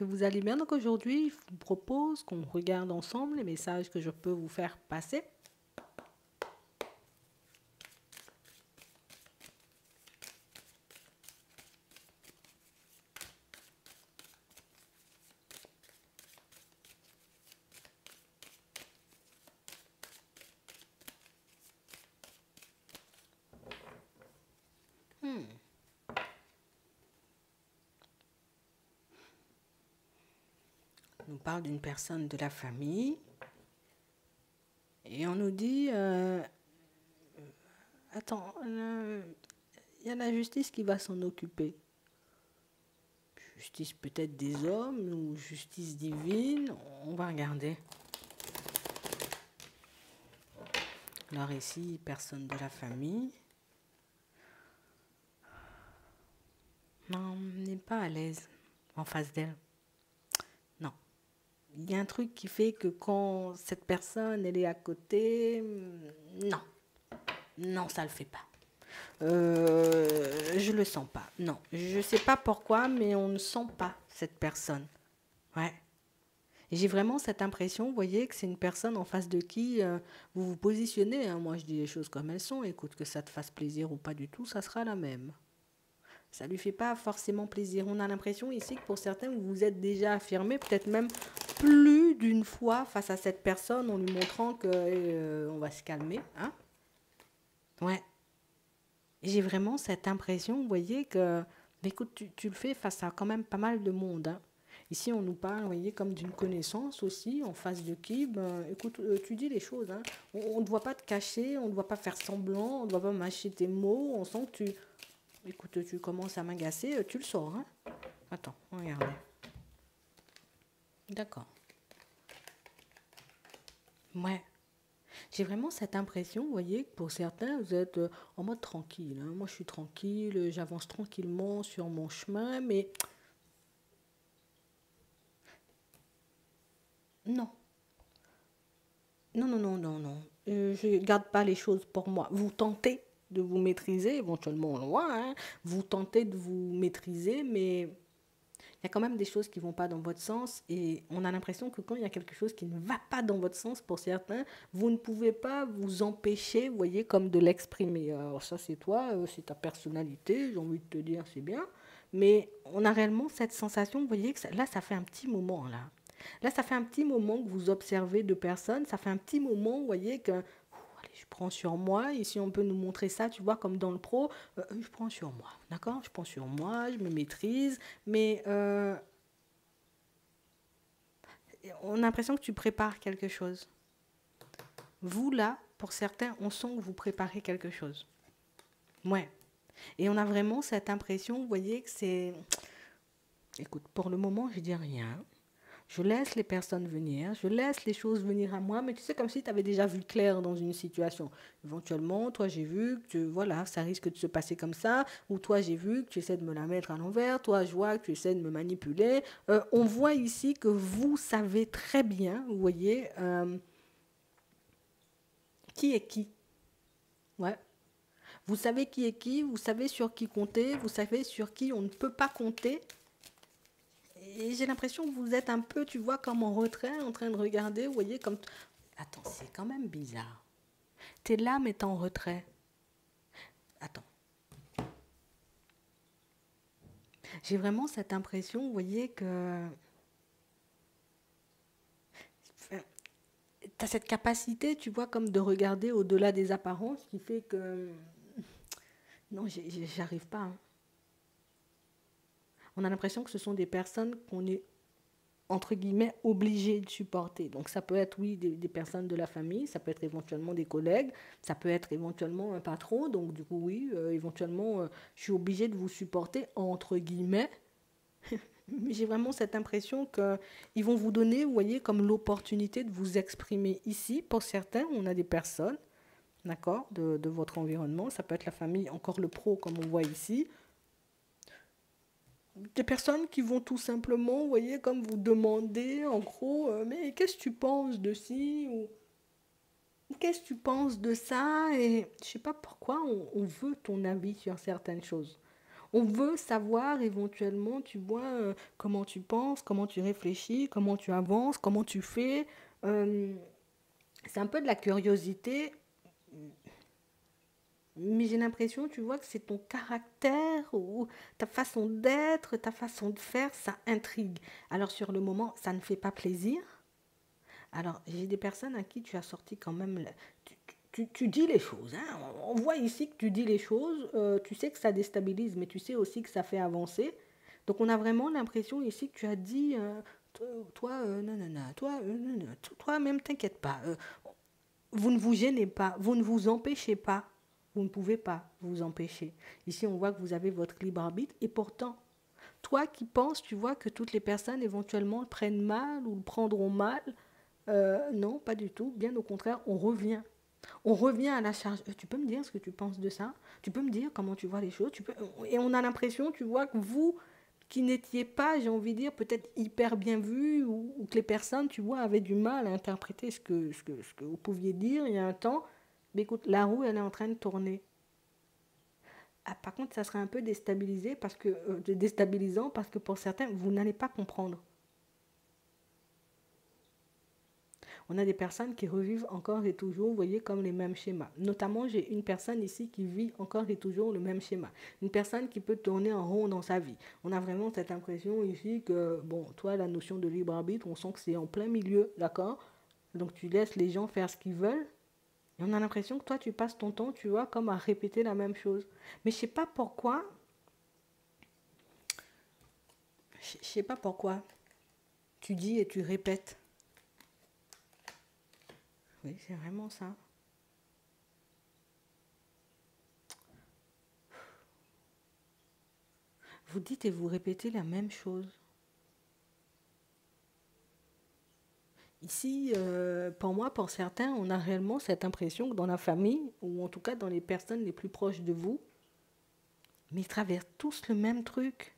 que vous allez bien. Donc aujourd'hui, je vous propose qu'on regarde ensemble les messages que je peux vous faire passer. On nous parle d'une personne de la famille et on nous dit attends, il y a la justice qui va s'en occuper. Justice peut-être des hommes ou justice divine, on va regarder. Alors ici, personne de la famille. Non, on n'est pas à l'aise en face d'elle. Non. Il y a un truc qui fait que quand cette personne, elle est à côté, non. Non, ça le fait pas. Je le sens pas. Non, je sais pas pourquoi, mais on ne sent pas cette personne. Ouais. Et j'ai vraiment cette impression, vous voyez, que c'est une personne en face de qui vous vous positionnez. Hein. Moi, je dis les choses comme elles sont. Écoute, que ça te fasse plaisir ou pas du tout, ça sera la même. Ça lui fait pas forcément plaisir. On a l'impression ici que pour certains, vous vous êtes déjà affirmé, peut-être même plus d'une fois face à cette personne, en lui montrant que on va se calmer. Hein. Ouais. J'ai vraiment cette impression, vous voyez, que, écoute, tu le fais face à quand même pas mal de monde. Hein. Ici, on nous parle, vous voyez, comme d'une connaissance aussi, en face de qui, ben, écoute, tu dis les choses. Hein. On ne doit pas te cacher, on ne doit pas faire semblant, on ne doit pas mâcher tes mots. On sent que tu, écoute, tu commences à m'agacer, tu le sors. Hein. Attends, regardez. D'accord. Ouais. J'ai vraiment cette impression, vous voyez, que pour certains, vous êtes en mode tranquille. Hein. Moi, je suis tranquille, j'avance tranquillement sur mon chemin, mais non. Non, non, non, non, non. Je ne garde pas les choses pour moi. Vous tentez de vous maîtriser, éventuellement loin, hein. Vous tentez de vous maîtriser, mais il y a quand même des choses qui ne vont pas dans votre sens et on a l'impression que quand il y a quelque chose qui ne va pas dans votre sens pour certains, vous ne pouvez pas vous empêcher, vous voyez, comme de l'exprimer. Alors ça c'est toi, c'est ta personnalité, j'ai envie de te dire, c'est bien. Mais on a réellement cette sensation, vous voyez, que là ça fait un petit moment là. Là ça fait un petit moment que vous observez deux personnes, ça fait un petit moment, vous voyez, que allez, je prends sur moi, ici on peut nous montrer ça, tu vois, comme dans le pro, je prends sur moi, d'accord. Je prends sur moi, je me maîtrise, mais on a l'impression que tu prépares quelque chose. Vous, là, pour certains, on sent que vous préparez quelque chose. Ouais. Et on a vraiment cette impression, vous voyez, que c'est... Écoute, pour le moment, je dis rien. Je laisse les personnes venir, je laisse les choses venir à moi, mais tu sais, comme si tu avais déjà vu clair dans une situation. Éventuellement, toi, j'ai vu que, voilà, ça risque de se passer comme ça, ou toi, j'ai vu que tu essaies de me la mettre à l'envers, toi, je vois que tu essaies de me manipuler. On voit ici que vous savez très bien, vous voyez, qui est qui. Ouais. Vous savez qui est qui, vous savez sur qui compter, vous savez sur qui on ne peut pas compter. Et j'ai l'impression que vous êtes un peu, tu vois, comme en retrait, en train de regarder, vous voyez, comme... Attends, c'est quand même bizarre. T'es là, mais t'es en retrait. Attends. J'ai vraiment cette impression, vous voyez, que... Enfin, t'as cette capacité, tu vois, comme de regarder au-delà des apparences, qui fait que... Non, j'arrive pas. Hein. On a l'impression que ce sont des personnes qu'on est entre guillemets obligé de supporter. Donc ça peut être oui des personnes de la famille, ça peut être éventuellement des collègues, ça peut être éventuellement un patron. Donc du coup oui, éventuellement je suis obligé de vous supporter entre guillemets. Mais j'ai vraiment cette impression qu'ils vont vous donner, vous voyez, comme l'opportunité de vous exprimer ici. Pour certains, on a des personnes, d'accord, de votre environnement. Ça peut être la famille, encore le pro comme on voit ici. Des personnes qui vont tout simplement, vous voyez, comme vous demander, en gros, mais qu'est-ce que tu penses de ci ou qu'est-ce que tu penses de ça. Et je sais pas pourquoi on veut ton avis sur certaines choses. On veut savoir éventuellement, tu vois, comment tu penses, comment tu réfléchis, comment tu avances, comment tu fais. Euh, c'est un peu de la curiosité, mais j'ai l'impression, tu vois, que c'est ton caractère ou ta façon d'être, ta façon de faire, ça intrigue. Alors sur le moment, ça ne fait pas plaisir. Alors j'ai des personnes à qui tu as sorti quand même... tu dis les choses, hein. On voit ici que tu dis les choses, tu sais que ça déstabilise, mais tu sais aussi que ça fait avancer. Donc on a vraiment l'impression ici que tu as dit, toi, non, non, non, toi, non, non, toi même, t'inquiète pas, vous ne vous gênez pas, vous ne vous empêchez pas, vous ne pouvez pas vous empêcher. Ici on voit que vous avez votre libre arbitre et pourtant, toi qui penses, tu vois que toutes les personnes éventuellement le prennent mal ou le prendront mal, non, pas du tout, bien au contraire, on revient. On revient à la charge. Tu peux me dire ce que tu penses de ça? Tu peux me dire comment tu vois les choses? Et on a l'impression, tu vois, que vous, qui n'étiez pas, j'ai envie de dire, peut-être hyper bien vu, ou que les personnes, tu vois, avaient du mal à interpréter ce que vous pouviez dire il y a un temps. Mais écoute, la roue, elle est en train de tourner. Ah, par contre, ça serait un peu déstabilisant parce que pour certains, vous n'allez pas comprendre. On a des personnes qui revivent encore et toujours, vous voyez, comme les mêmes schémas. Notamment, j'ai une personne ici qui vit encore et toujours le même schéma. Une personne qui peut tourner en rond dans sa vie. On a vraiment cette impression ici que, bon, toi, la notion de libre arbitre, on sent que c'est en plein milieu, d'accord? Donc, tu laisses les gens faire ce qu'ils veulent. Et on a l'impression que toi, tu passes ton temps, tu vois, comme à répéter la même chose. Mais je sais pas pourquoi, je sais pas pourquoi, tu dis et tu répètes. Oui, c'est vraiment ça. Vous dites et vous répétez la même chose. Ici, pour moi, pour certains, on a réellement cette impression que dans la famille, ou en tout cas dans les personnes les plus proches de vous, mais ils traversent tous le même truc,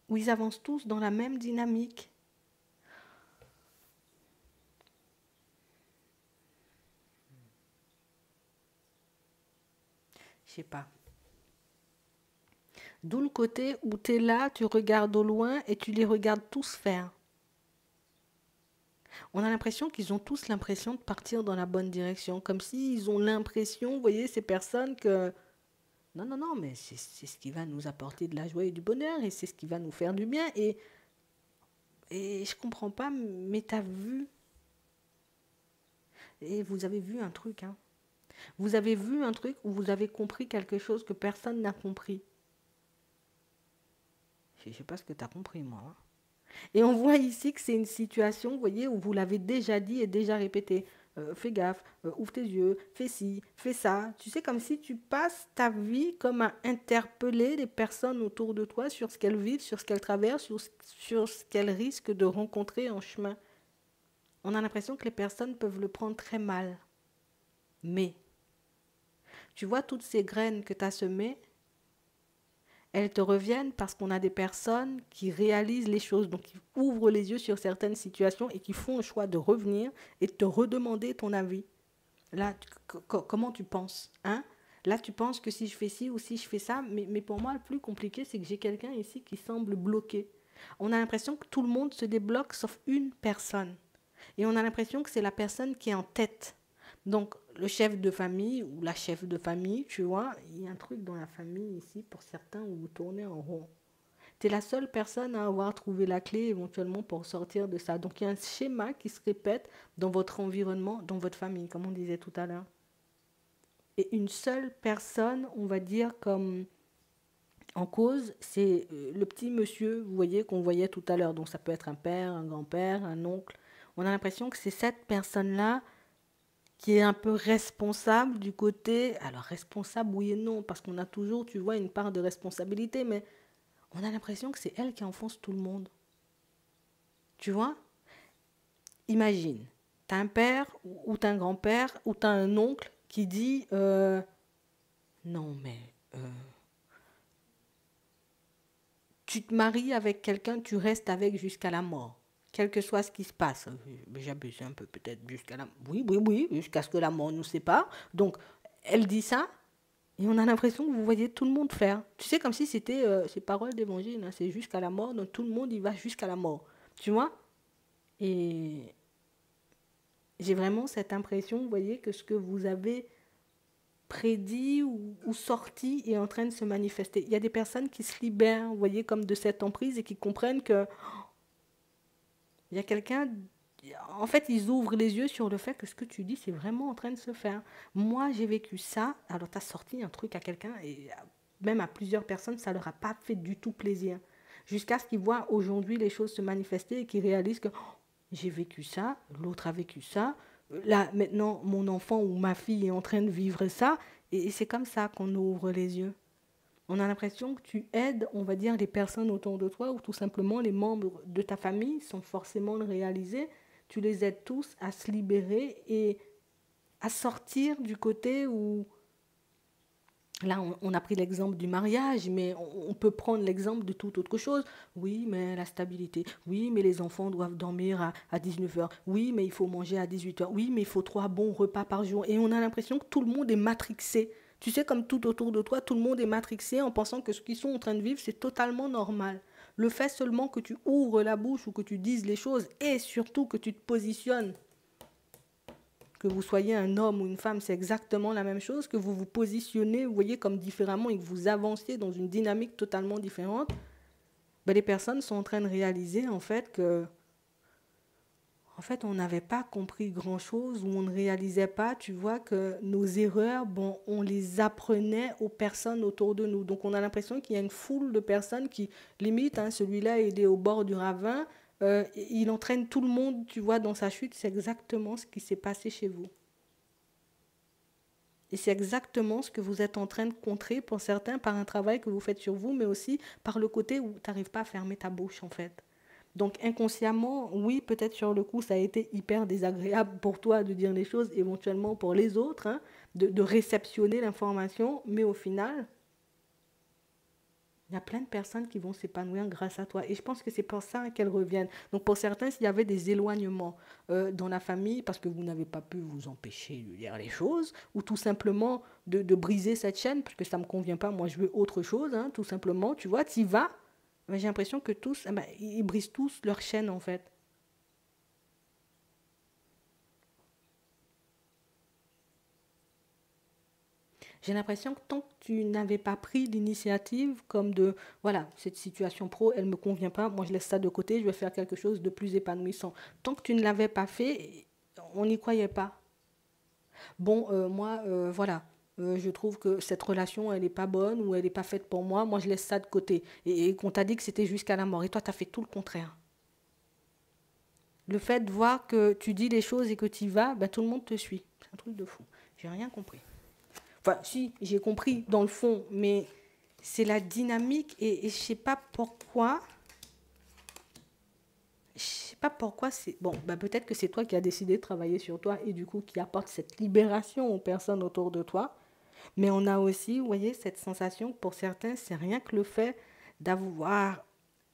où ils avancent tous dans la même dynamique. Je sais pas. D'où le côté où tu es là, tu regardes au loin et tu les regardes tous faire. On a l'impression qu'ils ont tous l'impression de partir dans la bonne direction, comme s'ils ont l'impression, vous voyez, ces personnes que non, non, non, mais c'est ce qui va nous apporter de la joie et du bonheur et c'est ce qui va nous faire du bien. Et je comprends pas, mais t'as vu, et vous avez vu un truc, hein. Vous avez vu un truc où vous avez compris quelque chose que personne n'a compris. Je sais pas ce que tu as compris, moi, hein. Et on voit ici que c'est une situation, vous voyez, où vous l'avez déjà dit et déjà répété. Fais gaffe, ouvre tes yeux, fais ci, fais ça. Tu sais, comme si tu passes ta vie comme à interpeller les personnes autour de toi sur ce qu'elles vivent, sur ce qu'elles traversent, sur ce qu'elles risquent de rencontrer en chemin. On a l'impression que les personnes peuvent le prendre très mal. Mais, tu vois, toutes ces graines que tu as semées, elles te reviennent parce qu'on a des personnes qui réalisent les choses, donc qui ouvrent les yeux sur certaines situations et qui font le choix de revenir et de te redemander ton avis. Là, comment tu penses, hein? Là, tu penses que si je fais ci ou si je fais ça, mais pour moi, le plus compliqué, c'est que j'ai quelqu'un ici qui semble bloqué. On a l'impression que tout le monde se débloque sauf une personne. Et on a l'impression que c'est la personne qui est en tête. Donc, le chef de famille ou la chef de famille, tu vois, il y a un truc dans la famille ici, pour certains, où vous tournez en rond. Tu es la seule personne à avoir trouvé la clé éventuellement pour sortir de ça. Donc, il y a un schéma qui se répète dans votre environnement, dans votre famille, comme on disait tout à l'heure. Et une seule personne, on va dire, comme en cause, c'est le petit monsieur, vous voyez, qu'on voyait tout à l'heure. Donc, ça peut être un père, un grand-père, un oncle. On a l'impression que c'est cette personne-là qui est un peu responsable du côté... Alors, responsable, oui et non, parce qu'on a toujours, tu vois, une part de responsabilité, mais on a l'impression que c'est elle qui enfonce tout le monde. Tu vois? Imagine, t'as un père ou t'as un grand-père ou t'as un oncle qui dit non, mais tu te maries avec quelqu'un, tu restes avec jusqu'à la mort. Quel que soit ce qui se passe. J'abuse un peu peut-être jusqu'à la... Oui, oui, oui, jusqu'à ce que la mort nous sépare. Donc, elle dit ça. Et on a l'impression que vous voyez tout le monde faire. Tu sais, comme si c'était ces paroles d'évangile, hein, c'est jusqu'à la mort, donc tout le monde y va jusqu'à la mort. Tu vois? Et j'ai vraiment cette impression, vous voyez, que ce que vous avez prédit ou sorti est en train de se manifester. Il y a des personnes qui se libèrent, vous voyez, comme de cette emprise et qui comprennent que il y a quelqu'un. En fait, ils ouvrent les yeux sur le fait que ce que tu dis, c'est vraiment en train de se faire. Moi, j'ai vécu ça. Alors, tu as sorti un truc à quelqu'un et même à plusieurs personnes, ça leur a pas fait du tout plaisir. Jusqu'à ce qu'ils voient aujourd'hui les choses se manifester et qu'ils réalisent que oh, j'ai vécu ça, l'autre a vécu ça. Là, maintenant, mon enfant ou ma fille est en train de vivre ça. Et c'est comme ça qu'on ouvre les yeux. On a l'impression que tu aides, on va dire, les personnes autour de toi ou tout simplement les membres de ta famille sans forcément le réaliser. Tu les aides tous à se libérer et à sortir du côté où, là on a pris l'exemple du mariage, mais on peut prendre l'exemple de toute autre chose. Oui, mais la stabilité. Oui, mais les enfants doivent dormir à 19 heures. Oui, mais il faut manger à 18 heures. Oui, mais il faut 3 bons repas par jour. Et on a l'impression que tout le monde est matrixé. Tu sais, comme tout autour de toi, tout le monde est matrixé en pensant que ce qu'ils sont en train de vivre, c'est totalement normal. Le fait seulement que tu ouvres la bouche ou que tu dises les choses et surtout que tu te positionnes, que vous soyez un homme ou une femme, c'est exactement la même chose, que vous vous positionnez, vous voyez, comme différemment et que vous avanciez dans une dynamique totalement différente, ben, les personnes sont en train de réaliser en fait que en fait, on n'avait pas compris grand-chose ou on ne réalisait pas, tu vois, que nos erreurs, bon, on les apprenait aux personnes autour de nous. Donc, on a l'impression qu'il y a une foule de personnes qui, limite, hein, celui-là, il est au bord du ravin, il entraîne tout le monde, tu vois, dans sa chute. C'est exactement ce qui s'est passé chez vous. Et c'est exactement ce que vous êtes en train de contrer pour certains par un travail que vous faites sur vous, mais aussi par le côté où tu n'arrives pas à fermer ta bouche, en fait. Donc inconsciemment, oui, peut-être sur le coup, ça a été hyper désagréable pour toi de dire les choses, éventuellement pour les autres, hein, de réceptionner l'information, mais au final, il y a plein de personnes qui vont s'épanouir grâce à toi. Et je pense que c'est pour ça qu'elles reviennent. Donc pour certains, s'il y avait des éloignements dans la famille, parce que vous n'avez pas pu vous empêcher de dire les choses, ou tout simplement de briser cette chaîne, parce que ça ne me convient pas, moi je veux autre chose, hein, tout simplement, tu vois, tu y vas, mais j'ai l'impression que tous, eh ben, ils brisent tous leur chaîne en fait. J'ai l'impression que tant que tu n'avais pas pris l'initiative comme de, voilà, cette situation pro, elle ne me convient pas, moi je laisse ça de côté, je vais faire quelque chose de plus épanouissant. Tant que tu ne l'avais pas fait, on n'y croyait pas. Bon, moi, voilà, je trouve que cette relation, elle n'est pas bonne ou elle n'est pas faite pour moi je laisse ça de côté. Et qu'on t'a dit que c'était jusqu'à la mort. Et toi, tu as fait tout le contraire. Le fait de voir que tu dis les choses et que tu y vas, ben, tout le monde te suit. C'est un truc de fou. J'ai rien compris. Enfin, si, j'ai compris dans le fond, mais c'est la dynamique et je sais pas pourquoi. Je sais pas pourquoi c'est. Bon, bah peut-être que c'est toi qui as décidé de travailler sur toi et du coup qui apporte cette libération aux personnes autour de toi. Mais on a aussi, vous voyez, cette sensation que pour certains, c'est rien que le fait d'avoir,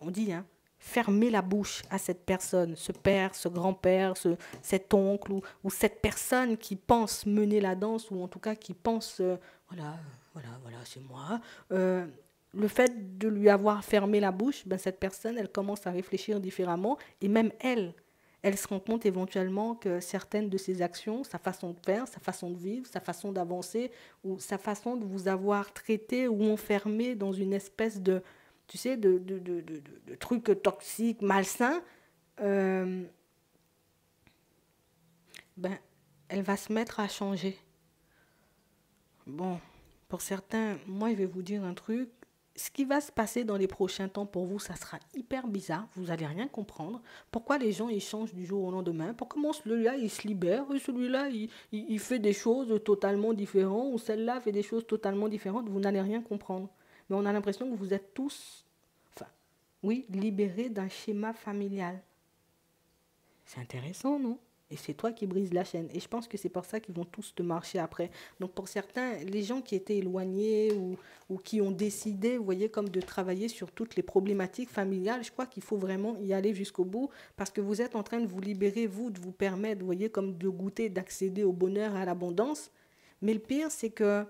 on dit, hein, fermer la bouche à cette personne, ce père, ce grand-père, cet oncle ou cette personne qui pense mener la danse ou en tout cas qui pense, voilà, voilà, c'est moi. Euh, le fait de lui avoir fermé la bouche, ben, cette personne, elle commence à réfléchir différemment et même elle se rend compte éventuellement que certaines de ses actions, sa façon de faire, sa façon de vivre, sa façon d'avancer, ou sa façon de vous avoir traité ou enfermé dans une espèce de, tu sais, de truc toxique, malsain, euh, ben, elle va se mettre à changer. Bon, pour certains, moi, je vais vous dire un truc. Ce qui va se passer dans les prochains temps pour vous, ça sera hyper bizarre. Vous n'allez rien comprendre. Pourquoi les gens ils changent du jour au lendemain? Pourquoi celui-là il se libère et celui-là il fait des choses totalement différentes ou celle-là fait des choses totalement différentes? Vous n'allez rien comprendre. Mais on a l'impression que vous êtes tous, enfin, oui, libérés d'un schéma familial. C'est intéressant, non? Et c'est toi qui brises la chaîne. Et je pense que c'est pour ça qu'ils vont tous te marcher après. Donc pour certains, les gens qui étaient éloignés ou qui ont décidé, vous voyez, comme de travailler sur toutes les problématiques familiales, je crois qu'il faut vraiment y aller jusqu'au bout parce que vous êtes en train de vous libérer, vous, de vous permettre, vous voyez, comme de goûter, d'accéder au bonheur, à l'abondance. Mais le pire, c'est que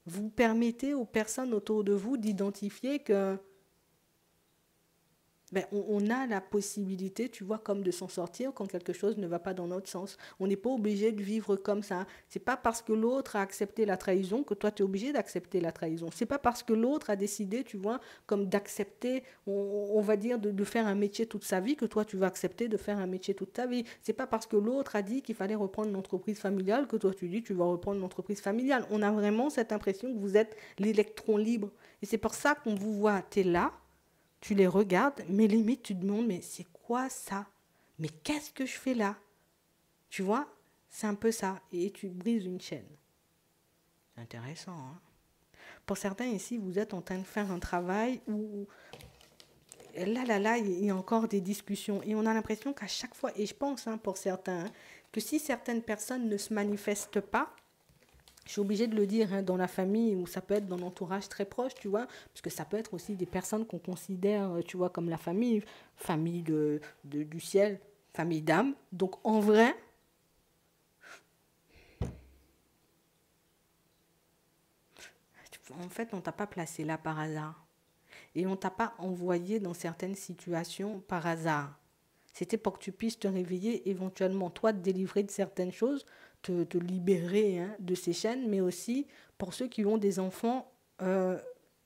Vous permettez aux personnes autour de vous d'identifier que ben, on a la possibilité, tu vois, comme de s'en sortir quand quelque chose ne va pas dans notre sens. On n'est pas obligé de vivre comme ça. C'est pas parce que l'autre a accepté la trahison que toi, tu es obligé d'accepter la trahison. C'est pas parce que l'autre a décidé, tu vois, comme d'accepter, on va dire, de faire un métier toute sa vie que toi, tu vas accepter de faire un métier toute ta vie. C'est pas parce que l'autre a dit qu'il fallait reprendre l'entreprise familiale que toi, tu dis tu vas reprendre l'entreprise familiale. On a vraiment cette impression que vous êtes l'électron libre. Et c'est pour ça qu'on vous voit, tu es là, tu les regardes, mais limite, tu te demandes, mais c'est quoi ça? Mais qu'est-ce que je fais là? Tu vois, c'est un peu ça. Et tu brises une chaîne. C'est intéressant, hein? Pour certains ici, vous êtes en train de faire un travail où là, il y a encore des discussions. Et on a l'impression qu'à chaque fois, et je pense hein, pour certains, hein, que si certaines personnes ne se manifestent pas, je suis obligée de le dire hein, dans la famille ou ça peut être dans l'entourage très proche, tu vois, parce que ça peut être aussi des personnes qu'on considère, tu vois, comme la famille, famille du ciel, famille d'âme. Donc en vrai, en fait, on t'a pas placé là par hasard. Et on t'a pas envoyé dans certaines situations par hasard. C'était pour que tu puisses te réveiller, éventuellement, toi, te délivrer de certaines choses, te libérer hein, de ces chaînes, mais aussi pour ceux qui ont des enfants, euh,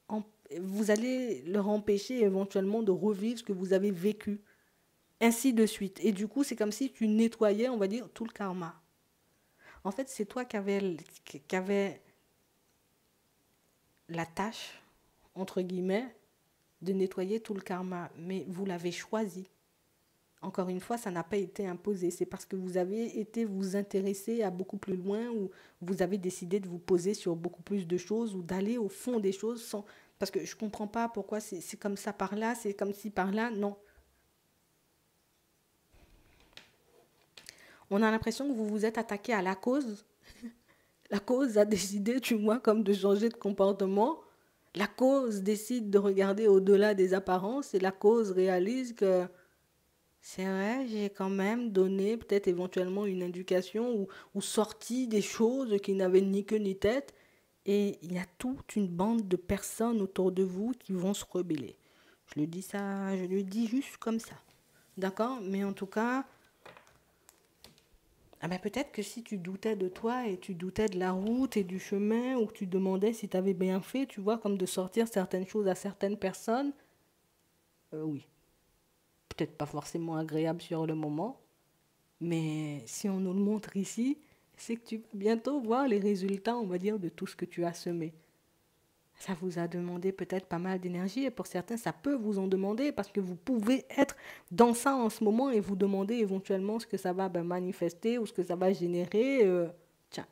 en- vous allez leur empêcher éventuellement de revivre ce que vous avez vécu, ainsi de suite. Et du coup, c'est comme si tu nettoyais, on va dire, tout le karma. En fait, c'est toi qui avait la tâche, entre guillemets, de nettoyer tout le karma, mais vous l'avez choisi. Encore une fois, ça n'a pas été imposé. C'est parce que vous avez été vous intéresser à beaucoup plus loin ou vous avez décidé de vous poser sur beaucoup plus de choses ou d'aller au fond des choses sans... Parce que je ne comprends pas pourquoi c'est comme ça par là, c'est comme si par là. Non. On a l'impression que vous vous êtes attaqué à la cause. La cause a décidé, tu vois, comme de changer de comportement. La cause décide de regarder au-delà des apparences et la cause réalise que c'est vrai, j'ai quand même donné peut-être éventuellement une indication ou sorti des choses qui n'avaient ni queue ni tête. Et il y a toute une bande de personnes autour de vous qui vont se rebeller. Je le dis ça, je le dis juste comme ça. D'accord? Mais en tout cas, ah ben peut-être que si tu doutais de toi et tu doutais de la route et du chemin ou que tu demandais si tu avais bien fait, tu vois, comme de sortir certaines choses à certaines personnes, oui, peut-être pas forcément agréable sur le moment, mais si on nous le montre ici, c'est que tu vas bientôt voir les résultats, on va dire, de tout ce que tu as semé. Ça vous a demandé peut-être pas mal d'énergie et pour certains, ça peut vous en demander parce que vous pouvez être dans ça en ce moment et vous demander éventuellement ce que ça va manifester ou ce que ça va générer. Tiens,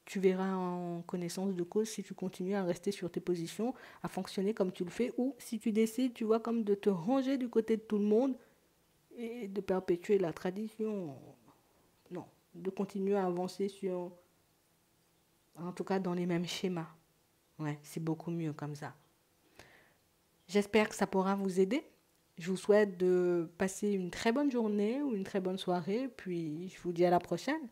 tu verras en connaissance de cause si tu continues à rester sur tes positions, à fonctionner comme tu le fais ou si tu décides, tu vois, comme de te ranger du côté de tout le monde et de perpétuer la tradition. Non, de continuer à avancer sur, en tout cas dans les mêmes schémas. Ouais, c'est beaucoup mieux comme ça. J'espère que ça pourra vous aider. Je vous souhaite de passer une très bonne journée ou une très bonne soirée, puis je vous dis à la prochaine.